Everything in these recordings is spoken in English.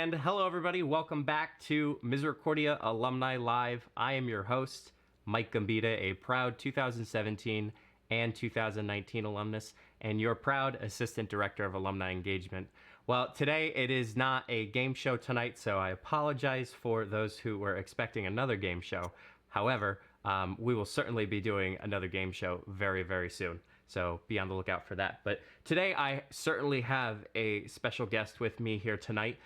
And hello, everybody. Welcome back to Misericordia Alumni Live. I am your host, Mike Gambita, a proud 2017 and 2019 alumnus, and your proud Assistant Director of Alumni Engagement. Well, today it is not a game show tonight, so I apologize for those who were expecting another game show. However, we will certainly be doing another game show very, very soon. So be on the lookout for that. But today I certainly have a special guest with me here tonight.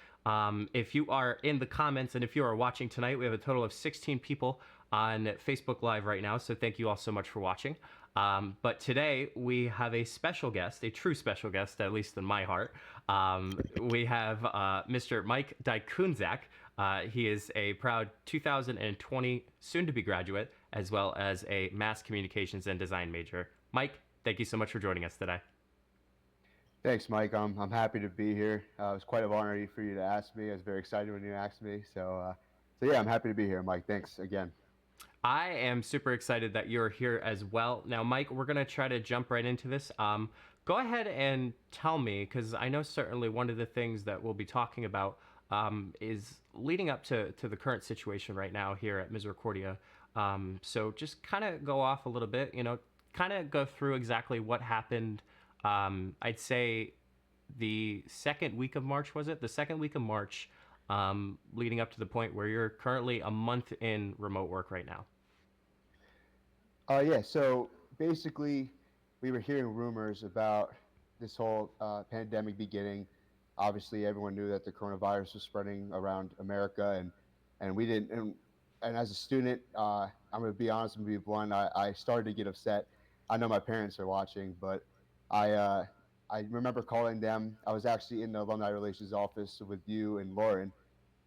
If you are in the comments and if you are watching tonight, we have a total of 16 people on Facebook Live right now. So thank you all so much for watching. But today we have a special guest, a true special guest, at least in my heart. We have Mr. Mike Diakunczak. He is a proud 2020 soon-to-be graduate, as well as a mass communications and design major. Mike, thank you so much for joining us today. Thanks, Mike. I'm happy to be here. It was quite an honor for you to ask me. I was very excited when you asked me. So yeah, I'm happy to be here, Mike. Thanks again. I am super excited that you're here as well. Now, Mike, we're going to try to jump right into this. Go ahead and tell me, because I know certainly one of the things that we'll be talking about is leading up to the current situation right now here at Misericordia. So just kind of go off a little bit, kind of go through exactly what happened. I'd say the second week of March, was it? The second week of March, leading up to the point where you're currently a month in remote work right now. Yeah, so basically, we were hearing rumors about this whole pandemic beginning. Obviously, everyone knew that the coronavirus was spreading around America, and we didn't. And as a student, I'm going to be honest and be blunt. I started to get upset. I know my parents are watching, but I remember calling them. I was actually in the alumni relations office with you and Lauren,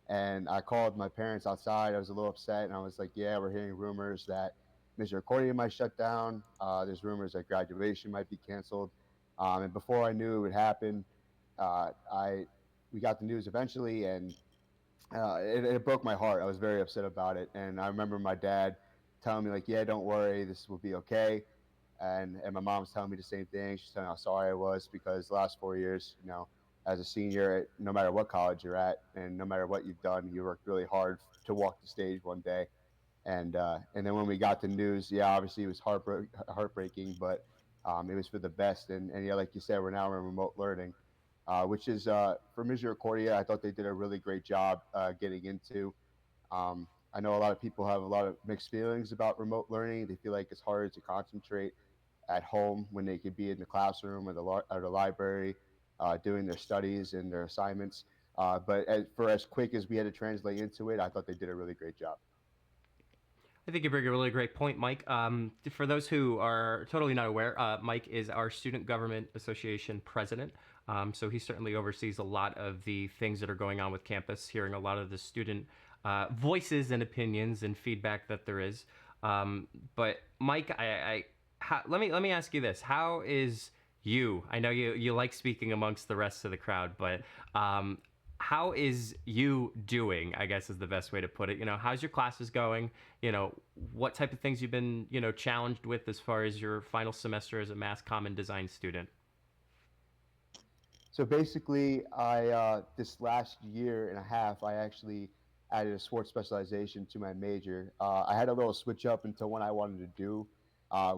and I called my parents outside. I was a little upset, and I was like, "Yeah, we're hearing rumors that Misericordia might shut down. There's rumors that graduation might be canceled." And before I knew it would happen, I we got the news eventually, and it broke my heart. I was very upset about it, and I remember my dad telling me like, "Yeah, don't worry, this will be okay." And my mom's telling me the same thing. She's telling me how sorry I was because the last 4 years, as a senior, no matter what college you're at, and no matter what you've done, you worked really hard to walk the stage one day. And then when we got the news, yeah, obviously it was heartbreaking, but it was for the best. And yeah, like you said, we're now in remote learning, which is for Misericordia. I thought they did a really great job getting into. I know a lot of people have a lot of mixed feelings about remote learning. They feel like it's harder to concentrate at home when they could be in the classroom or the library doing their studies and their assignments. But for as quick as we had to translate into it, I thought they did a really great job. I think you bring a really great point, Mike. For those who are totally not aware, Mike is our Student Government Association president. So he certainly oversees a lot of the things that are going on with campus, hearing a lot of the student voices and opinions and feedback that there is. But Mike, let me ask you this: how is you? I know you like speaking amongst the rest of the crowd, but how is you doing, I guess is the best way to put it. How's your classes going? What type of things you've been, challenged with as far as your final semester as a mass common design student? So basically, I this last year and a half, I actually added a sports specialization to my major. I had a little switch up into what I wanted to do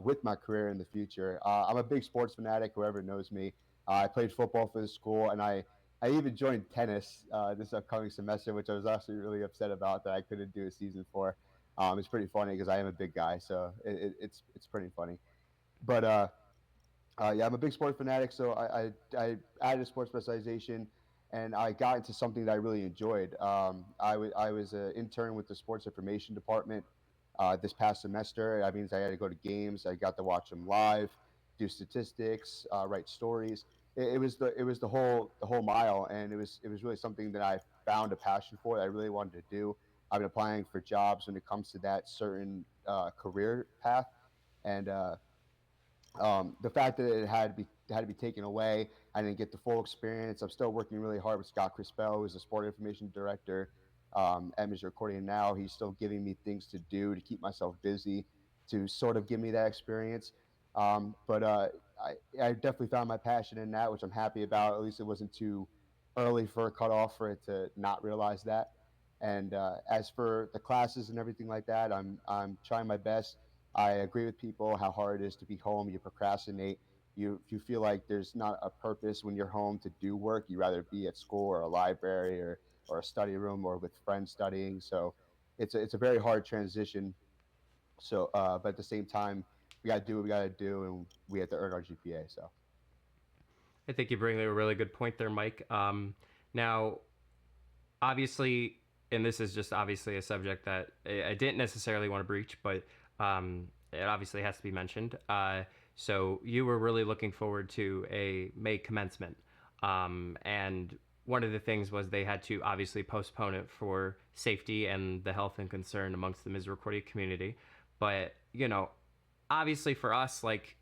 with my career in the future. I'm a big sports fanatic. Whoever knows me, I played football for the school, and I even joined tennis this upcoming semester, which I was actually really upset about that I couldn't do a season for. It's pretty funny because I am a big guy, so it's pretty funny. But yeah, I'm a big sports fanatic, so I added a sports specialization, and I got into something that I really enjoyed. I was an intern with the sports information department this past semester. That means I had to go to games. I got to watch them live, do statistics, write stories. It was the whole mile, and it was really something that I found a passion for that I really wanted to do. I've been applying for jobs when it comes to that certain career path, and the fact that it had to be taken away, I didn't get the full experience. I'm still working really hard with Scott Crispell, who's the sport information director at Misericordia now. He's still giving me things to do to keep myself busy, to sort of give me that experience. But I definitely found my passion in that, which I'm happy about. At least it wasn't too early for a cutoff for it to not realize that. And as for the classes and everything like that, I'm trying my best. I agree with people how hard it is to be home. You procrastinate. You feel like there's not a purpose when you're home to do work. You rather be at school or a library or a study room or with friends studying. So it's a very hard transition. So, but at the same time, we got to do what we got to do, and we have to earn our GPA. So, I think you bring a really good point there, Mike. Now, obviously, and this is just obviously a subject that I didn't necessarily want to breach, but it obviously has to be mentioned. So you were really looking forward to a May commencement, and one of the things was they had to obviously postpone it for safety and the health and concern amongst the Misericordia community. But obviously for us, like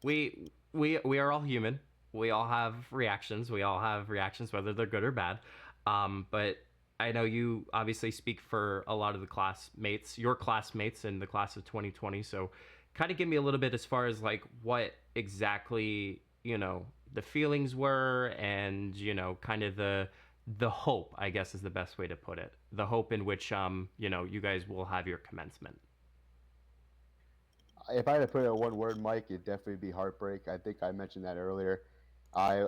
we are all human. We all have reactions. We all have reactions, whether they're good or bad. But I know you obviously speak for a lot of the classmates, your classmates in the class of 2020. So, kind of give me a little bit as far as like what exactly the feelings were, and kind of the hope, I guess, is the best way to put it. The hope in which you guys will have your commencement. if I had to put it in one word, Mike, it'd definitely be heartbreak. I think I mentioned that earlier. I,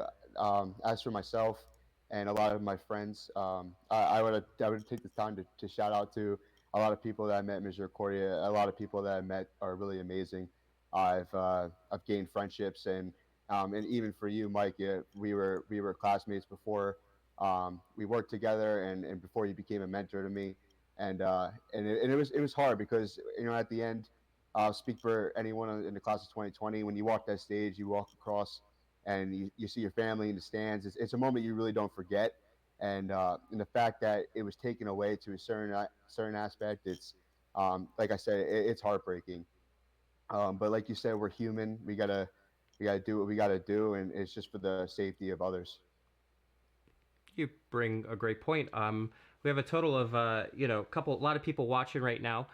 as for myself and a lot of my friends, I would take this time to shout out to a lot of people that I met in Misericordia. A lot of people that I met are really amazing. I've gained friendships, and even for you, Mike, we were classmates before. We worked together, and before you became a mentor to me, and it was hard because at the end, speak for anyone in the class of 2020. When you walk that stage, you walk across and you see your family in the stands. It's a moment you really don't forget. And the fact that it was taken away to a certain aspect, it's like I said, it's heartbreaking. But like you said, we're human. We gotta do what we gotta do, and it's just for the safety of others. You bring a great point. We have a total of a lot of people watching right now.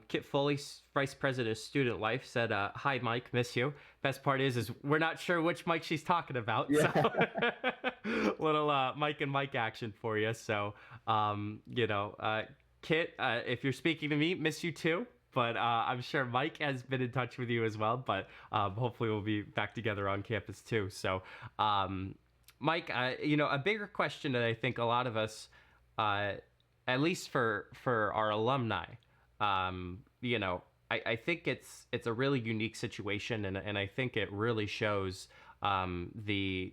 Kit Foley, Vice President of Student Life, said, "Hi, Mike, miss you." Best part is we're not sure which Mike she's talking about. So, Yeah. little Mike and Mike action for you. So, Kit, if you're speaking to me, miss you too. But I'm sure Mike has been in touch with you as well. But hopefully we'll be back together on campus too. So, Mike, a bigger question that I think a lot of us, uh, at least for our alumni, I think it's a really unique situation, and I think it really shows the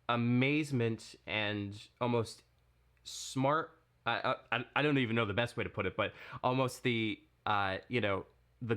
amazement and almost smart. I don't even know the best way to put it, but almost the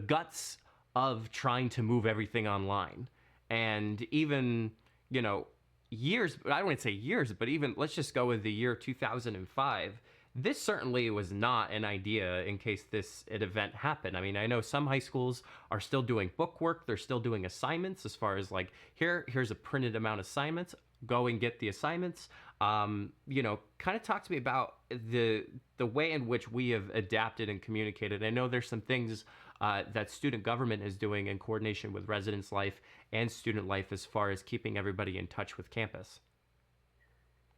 guts of trying to move everything online, and even you know years. I don't want to say years, but even let's just go with the year 2005. This certainly was not an idea in case this an event happened. I mean, I know some high schools are still doing book work. They're still doing assignments as far as like here's a printed amount of assignments. Go and get the assignments. Kind of talk to me about the way in which we have adapted and communicated. I know there's some things that student government is doing in coordination with residence life and student life as far as keeping everybody in touch with campus.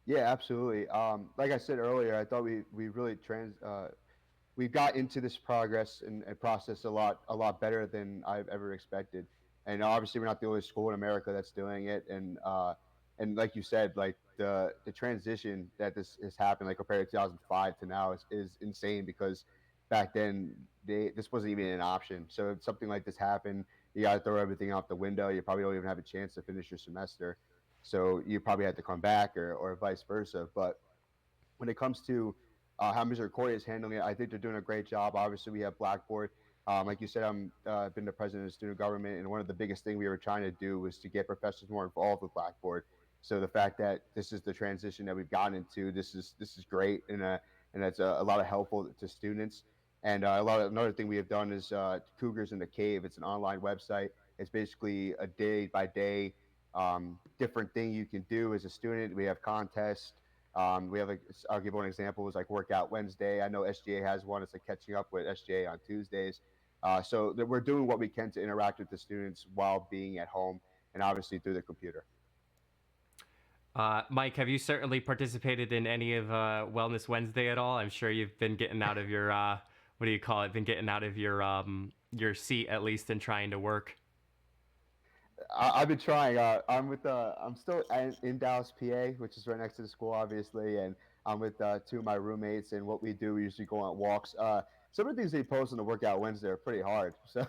Yeah, absolutely. Like I said earlier, I thought we really we got into this progress and process a lot better than I've ever expected. And obviously, we're not the only school in America that's doing it. And like you said, like the transition that this has happened, like compared to 2005 to now, is insane because back then this wasn't even an option. So if something like this happened, you got to throw everything out the window. You probably don't even have a chance to finish your semester. So you probably had to come back or vice versa. But when it comes to how Misericordia is handling it, I think they're doing a great job. Obviously, we have Blackboard. Like you said, I'm been the president of student government, and one of the biggest things we were trying to do was to get professors more involved with Blackboard. So the fact that this is the transition that we've gotten into, this is great, and that's a lot of helpful to students. And another thing we have done is Cougars in the Cave. It's an online website. It's basically a day by day different thing you can do as a student. We have contests. We have like I'll give one example. It's like Workout Wednesday. I know SGA has one. It's like catching up with SGA on Tuesdays. So that we're doing what we can to interact with the students while being at home and obviously through the computer. Mike, have you certainly participated in any of Wellness Wednesday at all? I'm sure you've been getting out of your what do you call it? Been getting out of your seat at least and trying to work. I've been trying. I'm still in Dallas, PA, which is right next to the school, obviously, and I'm with two of my roommates. And what we do, we usually go on walks. Some of the things they post on the Workout Wednesday are pretty hard, so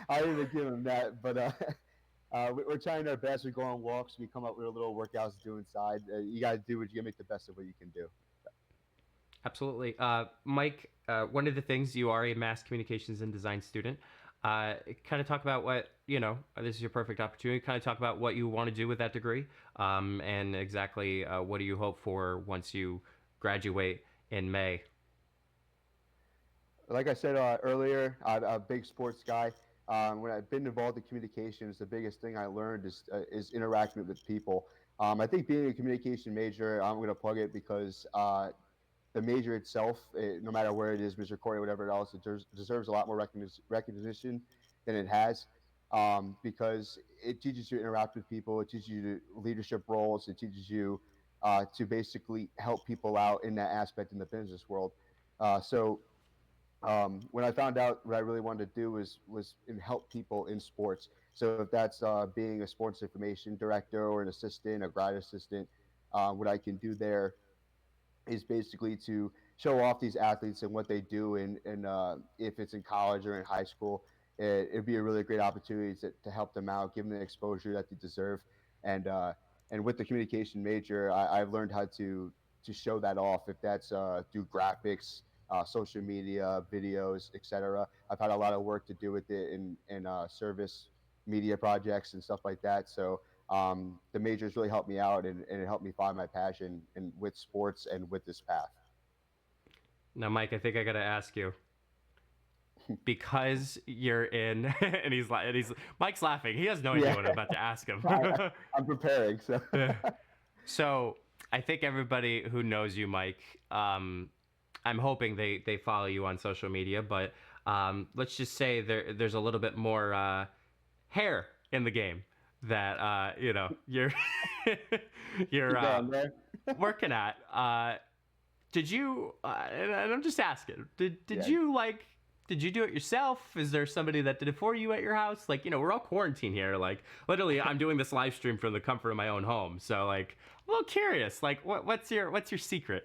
I didn't even give them that. But we're trying our best. We go on walks. We come up with little workouts to do inside. You got to do what you got to make the best of what you can do. Absolutely. Mike, one of the things, you are a mass communications and design student. Kind of talk about what, this is your perfect opportunity. Kind of talk about what you want to do with that degree, and exactly what do you hope for once you graduate in May. Like I said earlier, I'm a big sports guy. When I've been involved in communications, the biggest thing I learned is interacting with people. I think being a communication major, I'm going to plug it because the major itself, no matter where it is, Misericordia, whatever else, it deserves a lot more recognition than it has, because it teaches you to interact with people, it teaches you leadership roles, it teaches you to basically help people out in that aspect in the business world. So when I found out what I really wanted to do was help people in sports. So if that's being a sports information director or an assistant, a grad assistant, what I can do there is basically to show off these athletes and what they do, and if it's in college or in high school, it'd be a really great opportunity to help them out, give them the exposure that they deserve, and with the communication major, I've learned how to show that off. If that's through graphics, social media, videos, etc. I've had a lot of work to do with it in service media projects and stuff like that. So the majors really helped me out, and it helped me find my passion and with sports and with this path. Now, Mike, I think I got to ask you, because you're in, and he's Mike's laughing. He has no idea Yeah, what I'm about to ask him. I'm preparing. So So I think everybody who knows you, Mike, I'm hoping they follow you on social media, but let's just say there's a little bit more hair in the game that you're you're keep going there. working at. Did you? And I'm just asking. Did Yeah. you Did you do it yourself? Is there somebody that did it for you at your house? We're all quarantined here. Literally, I'm doing this live stream from the comfort of my own home. So, I'm a little curious. What's your secret?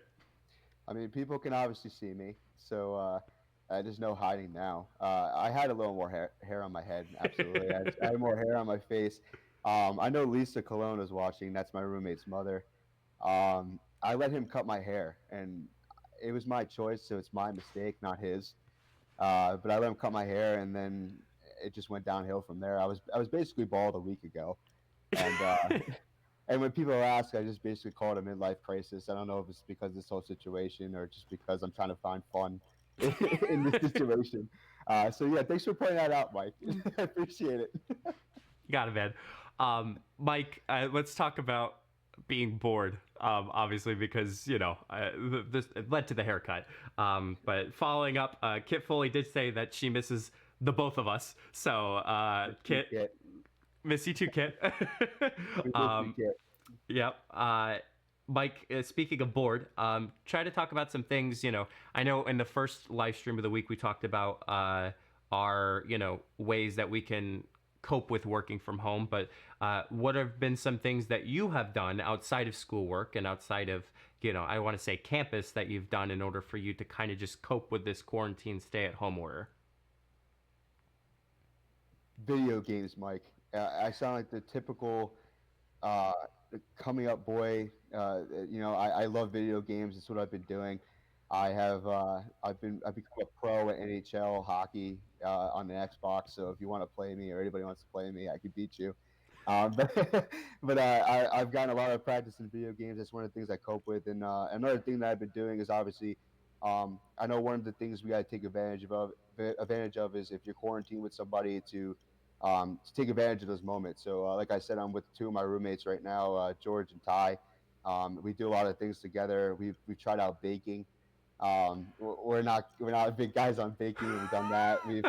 I mean, people can obviously see me, so there's no hiding now. I had a little more hair on my head, absolutely. I had more hair on my face. I know Lisa Cologne is watching. That's my roommate's mother. I let him cut my hair, and it was my choice, so it's my mistake, not his. But I let him cut my hair, and then it just went downhill from there. I was basically bald a week ago, and and when people ask, I just basically call it a midlife crisis. I don't know if it's because of this whole situation or just because I'm trying to find fun in this situation. So yeah, thanks for pointing that out, Mike. I appreciate it. You got it, man. Mike, let's talk about being bored. Obviously, because this it led to the haircut. But following up, Kit Foley did say that she misses the both of us. So, Kit, Yeah, miss you too, Kit. we did um, forget. yep. Mike, speaking of bored, try to talk about some things. I know in the first live stream of the week we talked about our ways that we can cope with working from home, but what have been some things that you have done outside of schoolwork and outside of I want to say campus, that you've done in order for you to kind of just cope with this quarantine stay-at-home order? Video games, Mike. I sound like the typical uh, coming up boy. I love video games. It's what I've been doing. I've become a pro at NHL hockey on the Xbox. So if you want to play me or anybody wants to play me, I can beat you. But I've gotten a lot of practice in video games. That's one of the things I cope with. And another thing that I've been doing is obviously, I know one of the things we got to take advantage of is if you're quarantined with somebody to take advantage of those moments. So like I said, I'm with two of my roommates right now, George and Ty. We do a lot of things together. We've tried out baking. We're not big guys on baking. We've done that. We've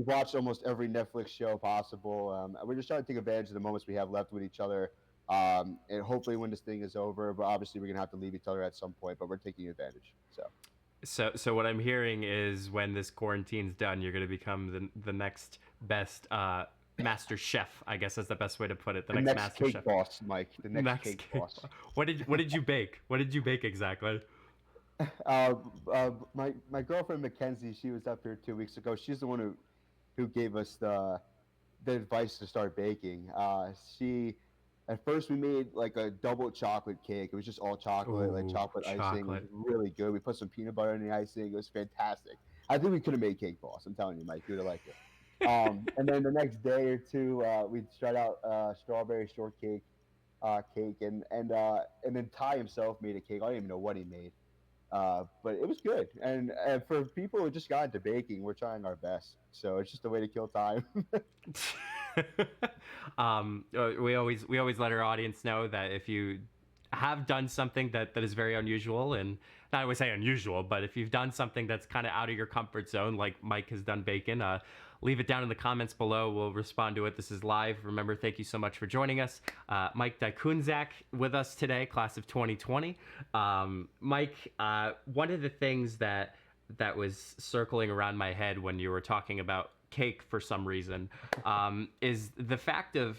watched almost every Netflix show possible. We're just trying to take advantage of the moments we have left with each other, And hopefully when this thing is over, but obviously we're gonna have to leave each other at some point, but we're taking advantage. So what I'm hearing is when this quarantine's done, you're going to become the next best master chef. I guess that's the best way to put it. The The next next master cake chef. boss, Mike. The next Next cake cake. boss. What did you bake? What did you bake exactly? My girlfriend Mackenzie, she was up here 2 weeks ago. She's the one who gave us the advice to start baking. She At first we made like a double chocolate cake. It was just all chocolate, like Ooh, chocolate icing. It was chocolate. really good. We put some peanut butter in the icing. It was fantastic. I think we could have made cake boss. I'm telling you, Mike, you would have liked it. And then the next day or two, we tried out strawberry shortcake cake, and then Ty himself made a cake. I don't even know what he made, but it was good. And for people who just got into baking, we're trying our best. So it's just a way to kill time. We always let our audience know that if you have done something that is very unusual, and not I would say unusual, but if you've done something that's kind of out of your comfort zone, like Mike has done bacon, leave it down in the comments below. We'll respond to it. This is live. Remember, thank you so much for joining us. Mike Diakunczak with us today, class of 2020. Mike, one of the things that was circling around my head when you were talking about cake for some reason is the fact of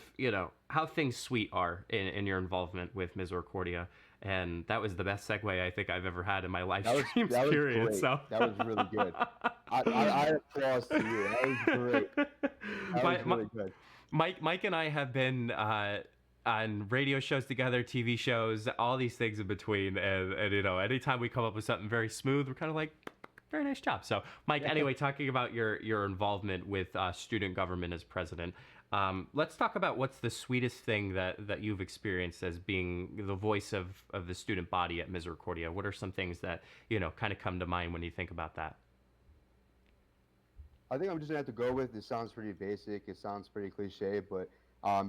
how things sweet are in your involvement with Misericordia, and that was the best segue I think I've ever had in my live streams. That was period. great. So That was really good. I applause to you. That was great. That was really good. Mike and I have been on radio shows together, TV shows, all these things in between, and anytime we come up with something very smooth, we're kind of like, very nice job. So, Mike, anyway, talking about your involvement with student government as president, let's talk about what's the sweetest thing that you've experienced as being the voice of the student body at Misericordia. What are some things that, kind of come to mind when you think about that? I think I'm just gonna have to go with. It sounds pretty basic. It sounds pretty cliche, but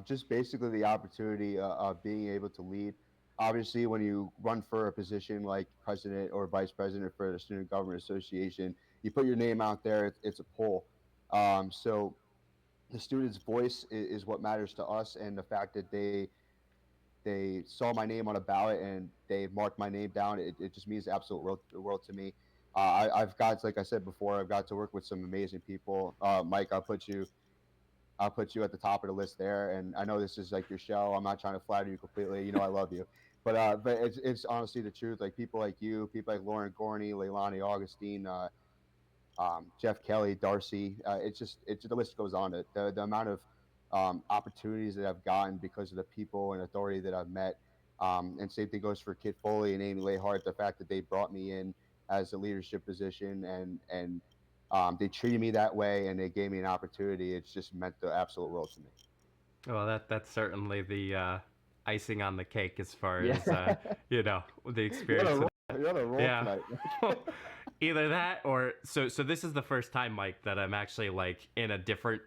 just basically the opportunity of being able to lead. Obviously, when you run for a position like president or vice president for the Student Government Association, you put your name out there. It's a poll. So the students' voice is what matters to us, and the fact that they saw my name on a ballot and they marked my name down, it just means the absolute world to me. I've got, like I said before, I've got to work with some amazing people. Mike, I'll put you at the top of the list there. And I know this is like your show. I'm not trying to flatter you completely. You know I love you, but it's honestly the truth. Like people like you, people like Lauren Gorney, Leilani Augustine, Jeff Kelly, Darcy. The list goes on. The amount of opportunities that I've gotten because of the people and authority that I've met. And same thing goes for Kit Foley and Amy Lahart. The fact that they brought me in as a leadership position and they treated me that way and they gave me an opportunity. It's just meant the absolute world to me. Well, that's certainly the icing on the cake as far Yeah. as the experience. You're on a roll Yeah. tonight. Either that or so this is the first time, Mike, that I'm actually like in a different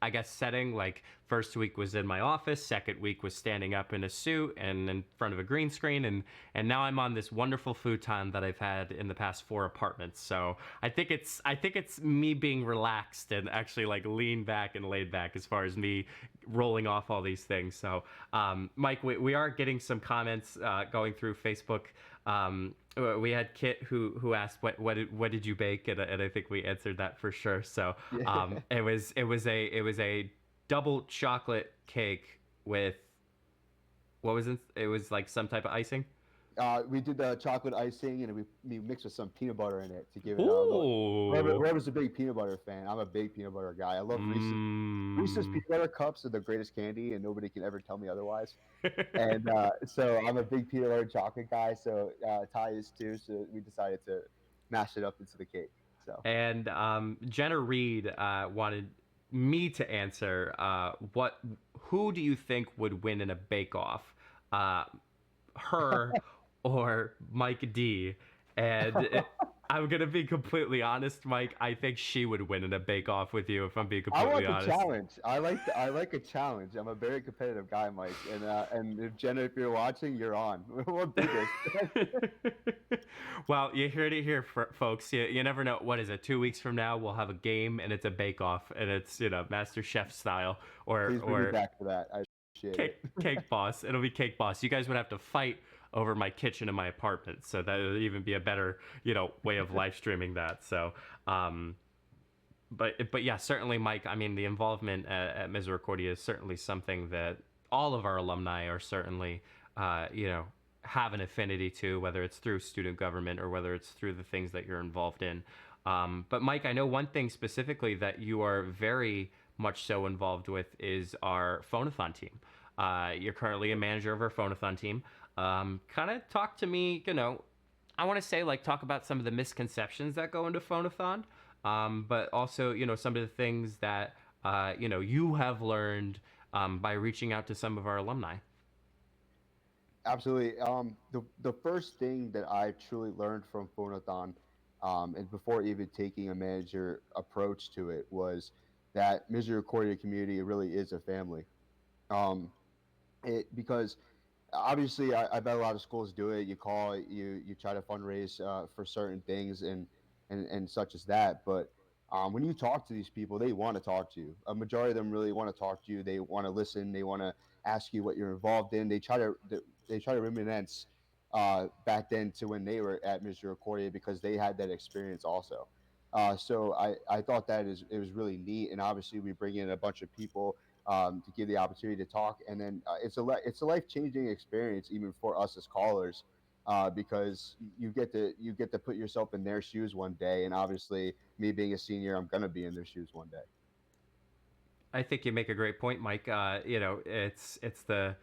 I guess setting. Like first week was in my office, second week was standing up in a suit and in front of a green screen, and now I'm on this wonderful futon that I've had in the past 4 apartments. So I think it's me being relaxed and actually like lean back and laid back as far as me rolling off all these things. So Mike, we are getting some comments going through Facebook. We had Kit who asked what did you bake, and I think we answered that for sure. So it was a double chocolate cake with what was it? It was like some type of icing. We did the chocolate icing and we mixed with some peanut butter in it to give it Ooh. whoever's a big peanut butter fan. I'm a big peanut butter guy. I love Reese's. Reese's peanut butter cups are the greatest candy, and nobody can ever tell me otherwise. And so I'm a big peanut butter chocolate guy. So Ty is too. So we decided to mash it up into the cake. So And Jenna Reed wanted me to answer who do you think would win in a bake-off, her or Mike D? And I'm gonna be completely honest, Mike. I think she would win in a bake-off with you. If I'm being I completely like honest. a challenge. I like a challenge. I'm a very competitive guy, Mike. And if Jenna, if you're watching, you're on. We'll do this. Well, you heard it here, folks. You never know. What is it? 2 weeks from now, we'll have a game, and it's a bake-off, and it's Master Chef style, Please bring me back for that. Appreciate Cake, it. cake boss. It'll be cake boss. You guys would have to fight over my kitchen in my apartment, so that would even be a better, way of live streaming that. So, um, but yeah, certainly, Mike. I mean, the involvement at Misericordia is certainly something that all of our alumni are certainly, uh, you know, have an affinity to, whether it's through student government or whether it's through the things that you're involved in. But Mike, I know one thing specifically that you are very much so involved with is our phonathon team. You're currently a manager of our phonathon team. Kind of talk to me, I want to say like talk about some of the misconceptions that go into phonathon, but also some of the things that you have learned by reaching out to some of our alumni. Absolutely. The first thing that I truly learned from Phonathon, and before even taking a manager approach to it, was that Misericordia Community really is a family. Um, because obviously I bet a lot of schools do it. You call, you try to fundraise for certain things and such as that. But when you talk to these people, they want to talk to you. A majority of them really want to talk to you. They want to listen. They want to ask you what you're involved in. They try to reminisce back then to when they were at Misericordia because they had that experience also. So I thought that it was really neat, and obviously we bring in a bunch of people to give the opportunity to talk, and then it's a life changing experience even for us as callers, because you get to put yourself in their shoes one day, and obviously me being a senior, I'm gonna be in their shoes one day. I think you make a great point, Mike. It's the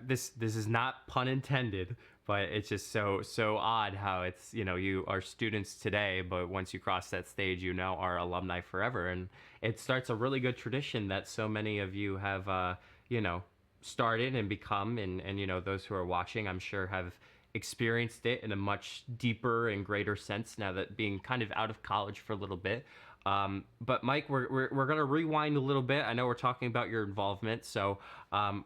this is not pun intended, but it's just so odd how it's you are students today, but once you cross that stage, you now are alumni forever, and it starts a really good tradition that so many of you have you know started and become, and those who are watching, I'm sure have experienced it in a much deeper and greater sense now that being kind of out of college for a little bit. But Mike, we're going to rewind a little bit. I know we're talking about your involvement. So,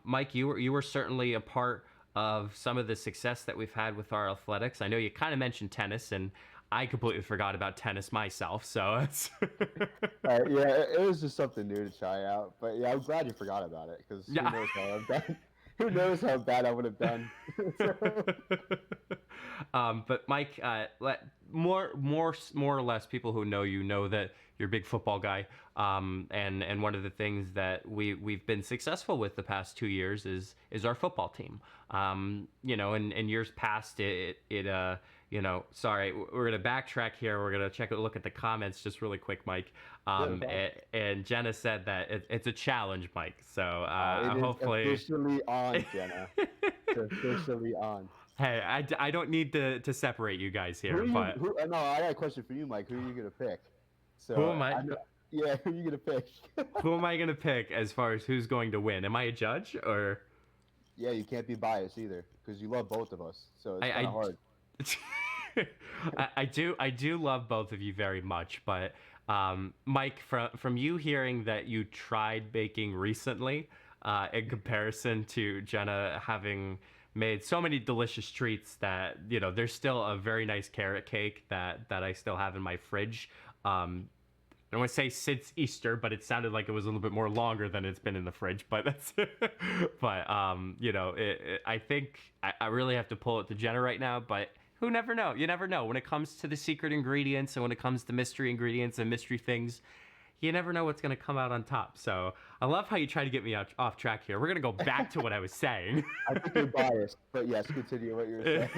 Mike, you were certainly a part of some of the success that we've had with our athletics. I know you kind of mentioned tennis, and I completely forgot about tennis myself. So it's Yeah, it was just something new to try out, but yeah, I'm glad you forgot about it because who yeah. knows how I've done. Who knows how bad I would have done. So, But Mike, more or less, people who know you know that you're a big football guy. And one of the things that we've been successful with the past 2 years is our football team. In years past, sorry, we're gonna backtrack here. We're gonna look at the comments just really quick, Mike. yeah, no problem. And Jenna said that it's a challenge, Mike. So It is hopefully. officially on, Jenna. It's officially on. Hey, I don't need to separate you guys Who here, are you? but Who? No, I got a question for you, Mike. Who are you gonna pick? who So am I? I know. Yeah, who are you gonna pick? Who am I gonna pick as far as who's going to win? Am I a judge or Yeah, you can't be biased either because you love both of us. So it's kind of I hard. I do love both of you very much, but Mike, from you hearing that you tried baking recently, in comparison to Jenna having made so many delicious treats that there's still a very nice carrot cake that I still have in my fridge. I don't want to say since Easter, but it sounded like it was a little bit more longer than it's been in the fridge. But that's, but I think I really have to pull it to Jenna right now. But who never know? You never know when it comes to the secret ingredients and when it comes to mystery ingredients and mystery things. You never know what's going to come out on top. So I love how you try to get me off track here. We're going to go back to what I was saying. I think you're biased, but yes, continue what you were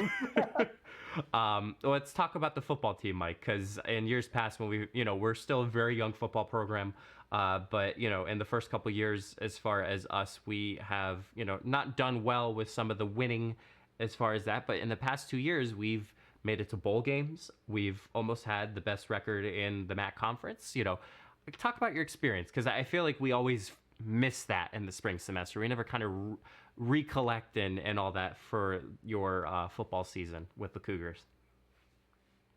saying. Let's talk about the football team, Mike, because in years past, when we're still a very young football program, but in the first couple years, as far as us, we have not done well with some of the winning, as far as that. But in the past 2 years, we've made it to bowl games. We've almost had the best record in the MAC conference. Talk about your experience, because I feel like we always miss that in the spring semester. We never kind of recollect and all that for your football season with the Cougars.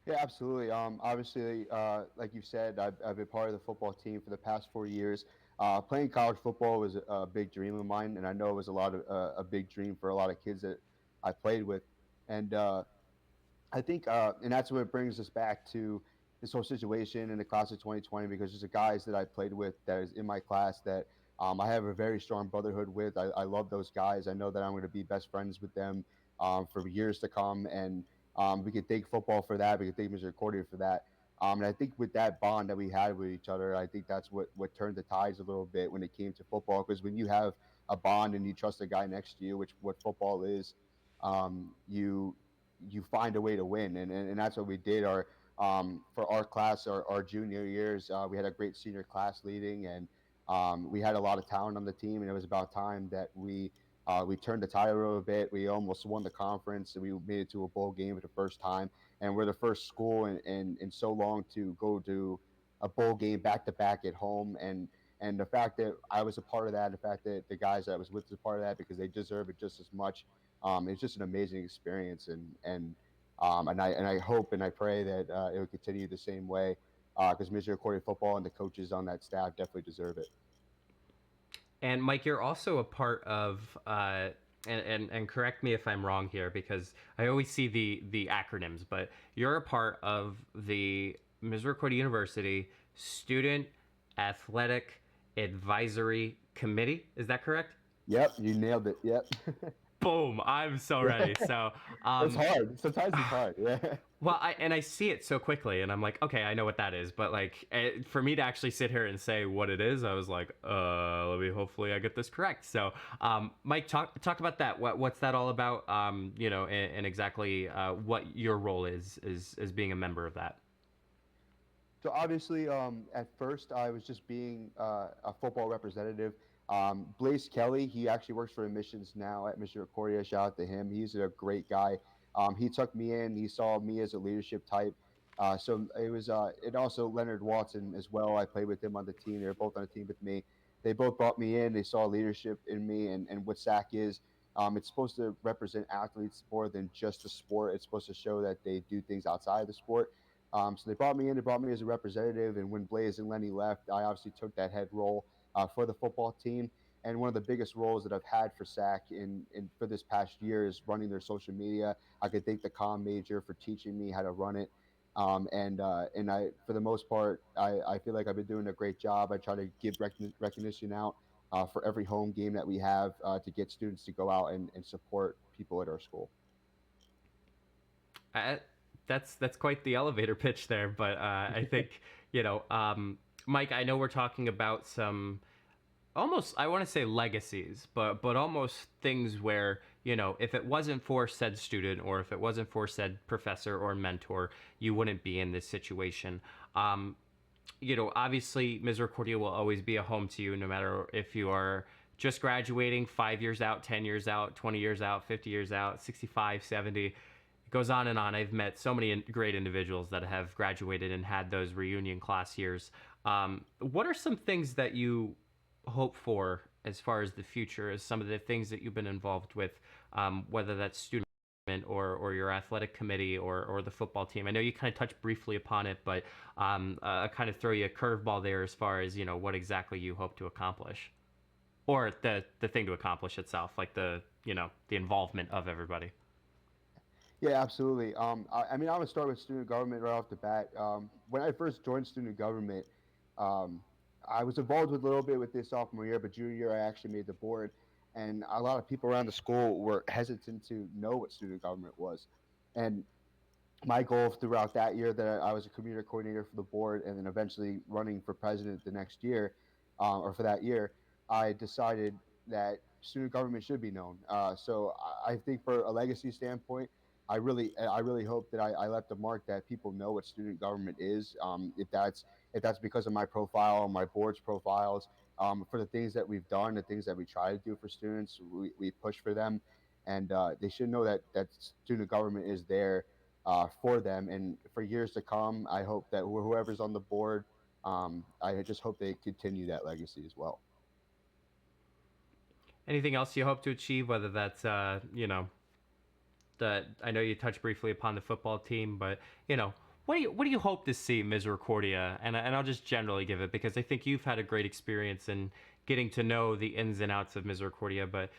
Yeah, absolutely. Obviously, like you said, I've been part of the football team for the past 4 years. Playing college football was a big dream of mine, and I know it was a big dream for a lot of kids that I played with. And I think, and that's what brings us back to this whole situation in the class of 2020, because there's the guys that I played with that is in my class that I have a very strong brotherhood with. I love those guys. I know that I'm going to be best friends with them for years to come. And we could thank football for that. We could thank Misericordia for that. And I think with that bond that we had with each other, I think that's what turned the tides a little bit when it came to football. Because when you have a bond and you trust the guy next to you, which what football is, you find a way to win, and that's what we did. Our For our class, our junior years, we had a great senior class leading, and we had a lot of talent on the team, and it was about time that we turned the tide a little bit. We almost won the conference, and we made it to a bowl game for the first time. And we're the first school in so long to go to a bowl game back to back at home. And the fact that I was a part of that, the fact that the guys that I was with was a part of that, because they deserve it just as much. It's just an amazing experience, and I hope and I pray that it will continue the same way, because Misericordia football and the coaches on that staff definitely deserve it. And Mike, you're also a part of, and correct me if I'm wrong here, because I always see the acronyms, but you're a part of the Misericordia University Student Athletic Advisory Committee. Is that correct? Yep, you nailed it. Yep. Boom! I'm so ready. So, It's hard. Sometimes it's hard. Yeah. well, I see it so quickly, and I'm like, okay, I know what that is. But like, for me to actually sit here and say what it is, I was like, let me hopefully I get this correct. So, Mike, talk about that. What's that all about? And exactly what your role is being a member of that. So obviously, at first I was just being a football representative. Blaze Kelly, he actually works for admissions now at Misericordia. Shout out to him. He's a great guy. He took me in. He saw me as a leadership type. So it was, and also Leonard Watson as well. I played with him on the team. They were both on the team with me. They both brought me in. They saw leadership in me, and what SAC is. It's supposed to represent athletes more than just the sport. It's supposed to show that they do things outside of the sport. So they brought me in. They brought me as a representative. And when Blaze and Lenny left, I obviously took that head role for the football team. And one of the biggest roles that I've had for SAC in for this past year is running their social media. I could thank the comm major for teaching me how to run it. And I, for the most part, I feel like I've been doing a great job. I try to give recognition out for every home game that we have to get students to go out and support people at our school. Uh, that's quite the elevator pitch there, but I think Mike, I know we're talking about some almost, I want to say legacies, but almost things where if it wasn't for said student, or if it wasn't for said professor or mentor, you wouldn't be in this situation. Obviously Misericordia will always be a home to you, no matter if you are just graduating 5 years out, 10 years out, 20 years out, 50 years out, 65, 70. It goes on and on. I've met so many great individuals that have graduated and had those reunion class years. What are some things that you hope for as far as the future, as some of the things that you've been involved with, whether that's student or your athletic committee or the football team? I know you kind of touched briefly upon it, but I kind of throw you a curveball there as far as what exactly you hope to accomplish, or the thing to accomplish itself, like the involvement of everybody. Yeah, absolutely. I mean, I'm gonna start with student government right off the bat. When I first joined student government, um, I was involved with a little bit with this sophomore year, but junior year I actually made the board, and a lot of people around the school were hesitant to know what student government was. And my goal throughout that year, that I was a community coordinator for the board, and then eventually running for president the next year, or for that year, I decided that student government should be known. So I think for a legacy standpoint, I really hope that I left a mark that people know what student government is. If that's because of my profile, my board's profiles, for the things that we've done, the things that we try to do for students, we push for them, and they should know that student government is there for them. And for years to come, I hope that whoever's on the board, I just hope they continue that legacy as well. Anything else you hope to achieve, whether that's I know you touched briefly upon the football team, but what do you hope to see Misericordia? And I'll just generally give it, because I think you've had a great experience in getting to know the ins and outs of Misericordia. But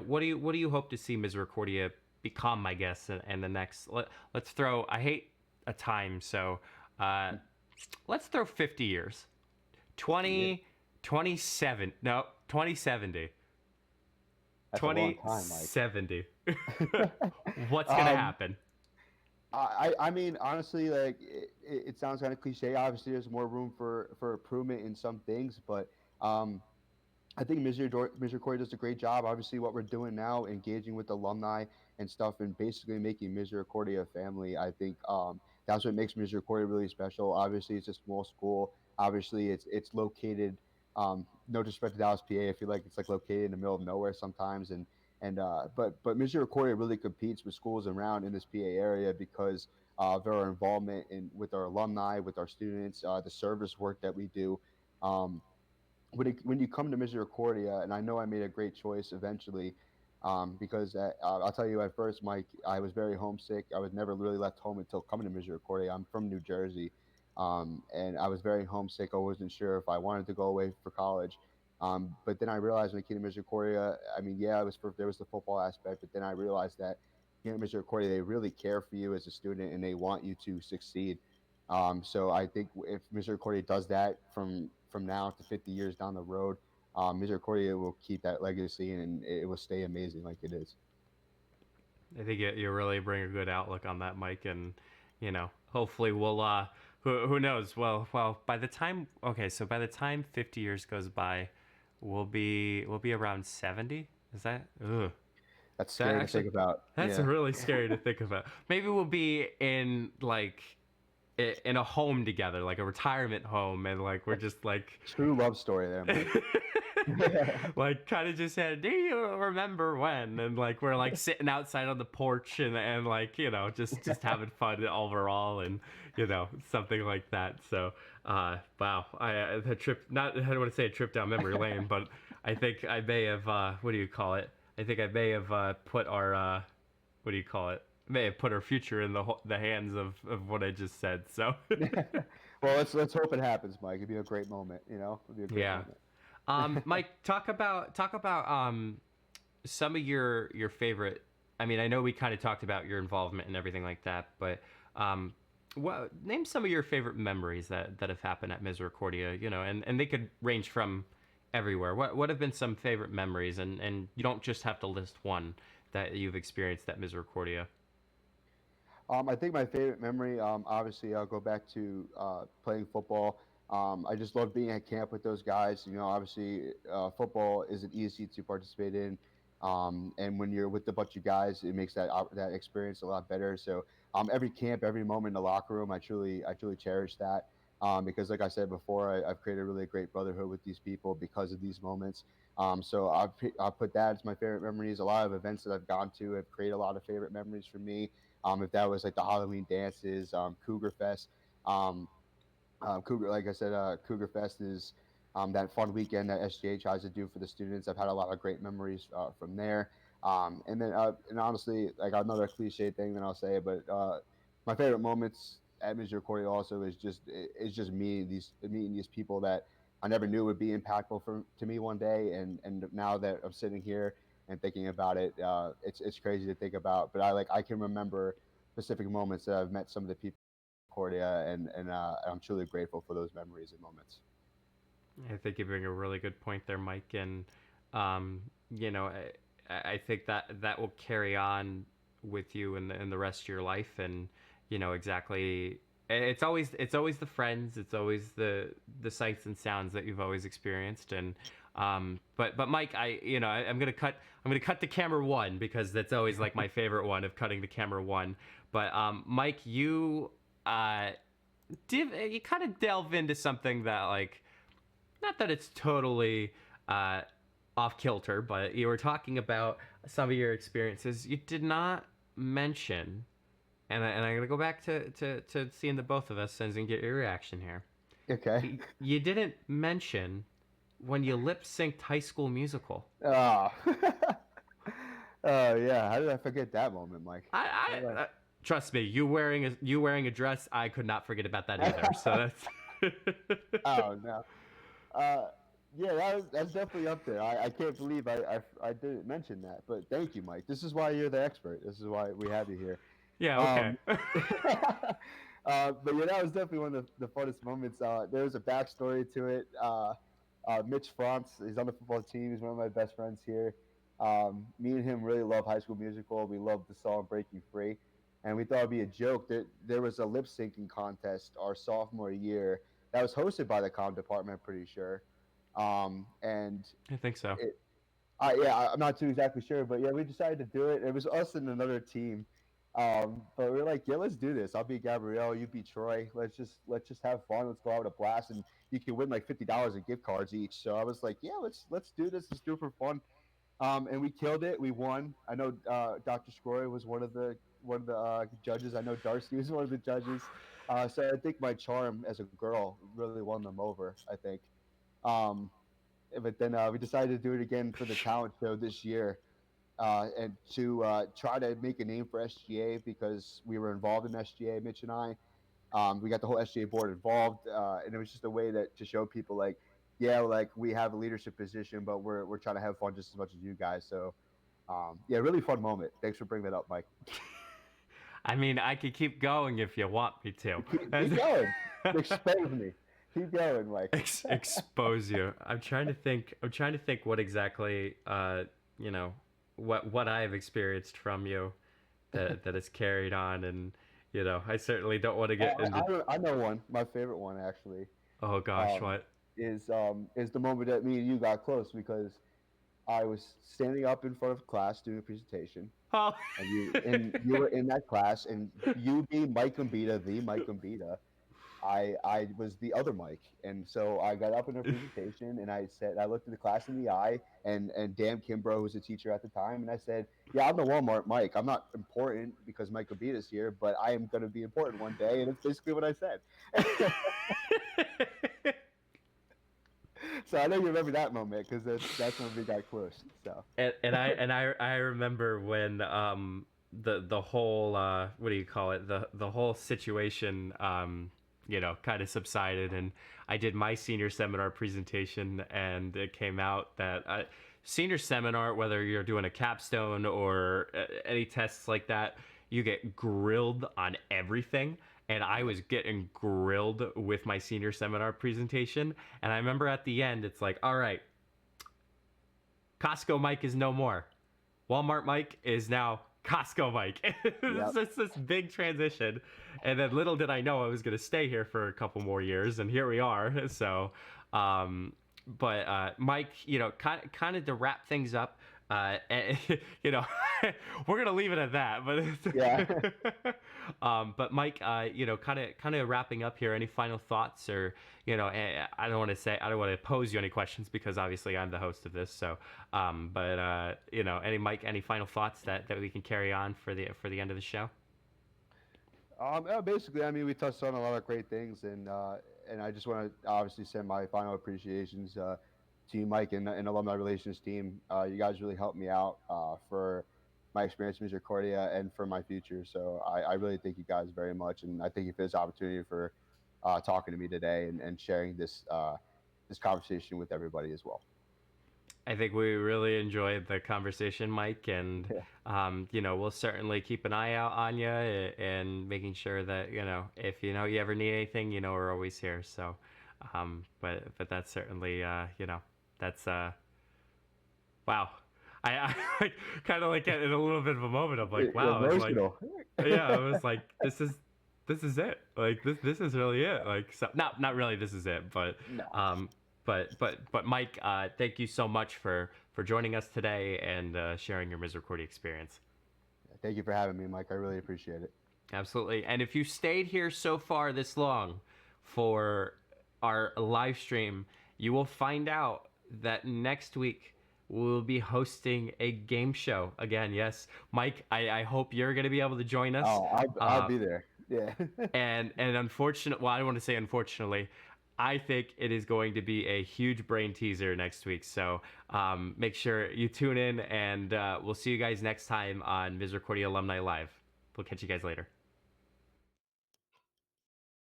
what do you hope to see Misericordia become, I guess, and the next, let's throw, I hate a time, so let's throw 50 years. Yeah. 2027. No, 2070. That's a long time, Mike. 2070. What's gonna Um, happen? I mean, honestly, like it sounds kind of cliche. Obviously, there's more room for improvement in some things, but um, I think Misericordia does a great job. Obviously, what we're doing now, engaging with alumni and stuff, and basically making Misericordia a family. I think that's what makes Misericordia really special. Obviously, it's a small school. Obviously, it's located. No disrespect to Dallas, PA. I feel like it's like located in the middle of nowhere sometimes, but Misericordia really competes with schools around in this PA area because of our involvement in with our alumni, with our students, the service work that we do. Um, when you come to Misericordia, and I know I made a great choice eventually, because I'll tell you at first, Mike, I was very homesick. I was never really left home until coming to Misericordia. I'm from New Jersey, and I was very homesick. I wasn't sure if I wanted to go away for college. But then I realized when I came to Misericordia, I mean, yeah, there was the football aspect, but then I realized that here at Misericordia, they really care for you as a student and they want you to succeed. So I think if Misericordia does that from now to 50 years down the road, Misericordia will keep that legacy and it will stay amazing like it is. I think you really bring a good outlook on that, Mike, and hopefully we'll who knows? Well, by the time so by the time 50 years goes by, we'll be around 70. Is that? Ugh. That's That scary to actually think about. that's Yeah, really scary to think about. Maybe we'll be in like in a home together, like a retirement home, and like we're just like true love story there, Mike. like kind of just said, do you remember when? And like we're like sitting outside on the porch and like just having fun overall, and something like that. So wow, the trip, not, I don't want to say a trip down memory lane, but I think I may have what do you call it? I think I may have put our what do you call it? May have put our future in the hands of what I just said. So Well, let's hope it happens, Mike. It'd be a great moment. It'd be a great yeah. moment. Mike, talk about some of your favorite. I mean, I know we kind of talked about your involvement and everything like that, but name some of your favorite memories that have happened at Misericordia. And they could range from everywhere. What have been some favorite memories, and you don't just have to list one that you've experienced at Misericordia. I think my favorite memory, obviously, I'll go back to playing football. I just love being at camp with those guys. Obviously, football isn't easy to participate in, and when you're with a bunch of guys, it makes that experience a lot better. So, every camp, every moment in the locker room, I truly cherish that. Because, like I said before, I've created a really great brotherhood with these people because of these moments. So I've put that as my favorite memories. A lot of events that I've gone to have created a lot of favorite memories for me. If that was like the Halloween dances, Cougar Fest, um, Cougar, like I said, Cougar Fest is that fun weekend that SGA tries to do for the students. I've had a lot of great memories from there. And honestly, like another cliche thing that I'll say, but my favorite moments at Misericordia also is just meeting these people that I never knew would be impactful to me one day, and now that I'm sitting here and thinking about it, it's crazy to think about. But I can remember specific moments that I've met some of the people at Misericordia, and I'm truly grateful for those memories and moments. I think you bring a really good point there, Mike, and um, I think that will carry on with you in the rest of your life, and exactly. It's always the friends, it's always the sights and sounds that you've always experienced, and but Mike, I'm gonna cut the camera one because that's always like my favorite one of cutting the camera one. But Mike, uh, you kind of delve into something that like not that it's totally uh, off kilter, but you were talking about some of your experiences. You did not mention, and I'm gonna go back to seeing the both of us and get your reaction here. Okay. You didn't mention when you lip synced High School Musical. Oh. Oh yeah. How did I forget that moment, Mike? I, How did I trust me, you wearing a dress, I could not forget about that either. So that's Oh no. Uh, yeah, that's definitely up there. I can't believe I didn't mention that, but thank you, Mike. This is why you're the expert. This is why we have you here. yeah, okay. Um, but yeah, that was definitely one of the funnest moments. There was a backstory to it. Mitch France, he's on the football team. He's one of my best friends here. Me and him really love High School Musical. We love the song "Breaking Free," and we thought it'd be a joke that there was a lip syncing contest our sophomore year that was hosted by the comm department. I'm pretty sure. And I think so. I'm not too exactly sure, but yeah, we decided to do it. It was us and another team, but we are like, yeah, let's do this. I'll be Gabrielle, you be Troy. Let's just have fun. Let's go out with a blast, and you can win like $50 in gift cards each. So I was like, yeah, let's do this. Let's do it for fun. And we killed it. We won. I know Dr. Scroy was one of the judges. I know Darcy was one of the judges. So I think my charm as a girl really won them over. I think. Um, but then we decided to do it again for the talent show this year, and to try to make a name for SGA because we were involved in SGA, Mitch and I. We got the whole SGA board involved, and it was just a way to show people like, yeah, like we have a leadership position, but we're trying to have fun just as much as you guys. So, yeah, really fun moment. Thanks for bringing that up, Mike. I mean, I could keep going if you want me to. Keep going. Expose me. Keep going, Mike. Expose you. I'm trying to think. I'm trying to think what exactly, you know, what I have experienced from you that has carried on, and I certainly don't want to get into. I know one. My favorite one actually. Oh gosh, Um, what? is the moment that me and you got close because I was standing up in front of class doing a presentation, Oh. and you were in that class, and you being Mike Gambita, the Mike Gambita, I was the other Mike, and so I got up in a presentation, and I looked at the class in the eye, and Dan Kimbrough, who was a teacher at the time, and I said, yeah, I'm the Walmart Mike. I'm not important because Mike Gambita's here, but I am going to be important one day, and it's basically what I said. So I know you remember that moment because that's when we got close. So And I remember when the whole what do you call it, the whole situation kind of subsided, and I did my senior seminar presentation, and it came out that senior seminar, whether you're doing a capstone or any tests like that, you get grilled on everything. And I was getting grilled with my senior seminar presentation. And I remember at the end, it's like, all right, Costco Mike is no more. Walmart Mike is now Costco Mike. It's this big transition. And then little did I know I was going to stay here for a couple more years. And here we are. So, but Mike, kind of to wrap things up, we're gonna leave it at that. But yeah. But Mike, kind of wrapping up here. Any final thoughts, or I don't want to pose you any questions because obviously I'm the host of this. So, but any final thoughts that we can carry on for the end of the show? Basically, I mean, we touched on a lot of great things, and I just want to obviously send my final appreciations to you, Mike, and alumni relations team. You guys really helped me out for my experience in Misericordia and for my future. So I really thank you guys very much, and I thank you for this opportunity for talking to me today and sharing this conversation with everybody as well. I think we really enjoyed the conversation, Mike, and we'll certainly keep an eye out on you and making sure that if you ever need anything, we're always here. So, but that's certainly that's wow. I kind of like in a little bit of a moment. I'm like, wow, I was like, yeah, I was like, this is it. Like this is really it. Like, so not really. This is it, but no. But Mike, thank you so much for joining us today and sharing your Misericordia experience. Thank you for having me, Mike. I really appreciate it. Absolutely. And if you stayed here so far this long for our live stream, you will find out that next week we'll be hosting a game show again. Yes, Mike, I hope you're going to be able to join us. Oh, I'll be there. Yeah. and unfortunately, well, I don't want to say unfortunately, I think it is going to be a huge brain teaser next week. So make sure you tune in, and we'll see you guys next time on Misericordia Alumni Live. We'll catch you guys later.